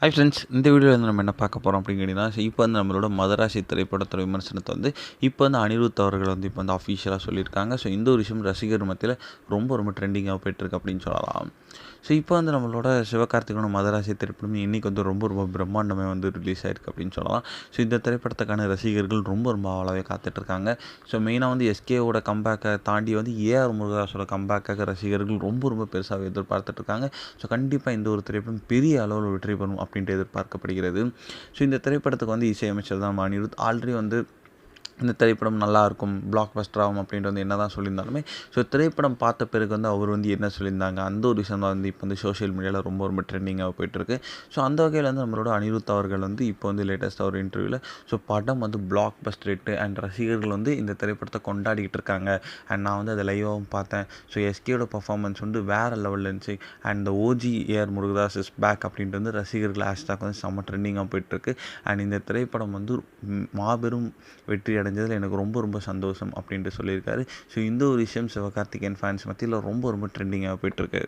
Hi friends, இந்த வீடியோவில் வந்து நம்ம என்ன பார்க்க போகிறோம் அப்படின்னு கேட்டிங்கன்னா, இப்போ வந்து நம்மளோட மதராசி திரைப்படத்தோட விமர்சனத்தை வந்து இப்போ வந்து அனிருத் அவர்கள் வந்து இப்போ வந்து அஃபிஷியலாக சொல்லியிருக்காங்க. ஸோ இந்த ஒரு விஷயம் ரசிகர் மத்தியில் ரொம்ப ட்ரெண்டிங்காக போயிட்டுருக்கு அப்படின்னு சொல்லலாம். ஸோ இப்போ வந்து நம்மளோட சிவகார்த்திகேயனோட மதராசி திரைப்படம் இன்றைக்கி வந்து ரொம்ப பிரம்மாண்டமே வந்து ரிலீஸ் ஆயிருக்கு அப்படின்னு சொல்லலாம். ஸோ இந்த திரைப்படத்துக்கான ரசிகர்கள் ரொம்ப ஆவலாகவே காத்துட்ருக்காங்க. ஸோ மெயினாக வந்து எஸ்கேவோட கம்பேக்கை தாண்டி வந்து ஏஆர் முருகதாஸோட கம்பேக்காக ரசிகர்கள் ரொம்ப பெருசாக எதிர்பார்த்துட்ருக்காங்க. ஸோ கண்டிப்பாக இந்த ஒரு திரைப்படம் பெரிய அளவில் வெற்றி பெறும் அப்படின்ட்டு எதிர்பார்க்கப்படுகிறது. ஸோ இந்த திரைப்படத்துக்கு வந்து இசையமைச்சர் தான் அனிருத். ஆல்ரெடி வந்து இந்த திரைப்படம் நல்லாயிருக்கும், பிளாக் பஸ்டர் ஆகும் அப்படின்ட்டு வந்து என்ன தான் சொல்லியிருந்தாலுமே, ஸோ திரைப்படம் பார்த்த பிறகு வந்து அவர் வந்து என்ன சொல்லியிருந்தாங்க, அந்த ஒரு விஷயம் தான் வந்து இப்போ வந்து சோஷியல் மீடியாவில் ரொம்ப ட்ரெண்டிங்காக போயிட்டுருக்கு. ஸோ அந்த வகையில் வந்து நம்மளோட அனிருத் அவர்கள் வந்து இப்போ வந்து லேட்டஸ்ட்டாக ஒரு இன்டர்வியூவில் ஸோ படம் வந்து பிளாக் பஸ்டர் ஹிட்டு அண்ட் ரசிகர்கள் வந்து இந்த திரைப்படத்தை கொண்டாடிக்கிட்டு இருக்காங்க. அண்ட் நான் வந்து அதை லைவாகவும் பார்த்தேன். ஸோ எஸ்கேயோட பர்ஃபார்மன்ஸ் வந்து வேறு லெவலில் இருந்துச்சு. அண்ட் இந்த OG AR Murugadoss is back அப்படின்ட்டு வந்து ரசிகர்கள் ஹேஷ்டாக் வந்து செம்ம ட்ரெண்டிங்காக போயிட்டுருக்கு. அண்ட் இந்த திரைப்படம் வந்து மாபெரும் வெற்றி அடைஞ்சதில் எனக்கு ரொம்ப சந்தோஷம் அப்படின்ட்டு சொல்லியிருக்காரு. ஸோ இந்த ஒரு விஷயம் சிவகார்த்திகேயன் ஃபேன்ஸ் மத்தியில் ரொம்ப ட்ரெண்டிங்காக போயிட்டுருக்கு.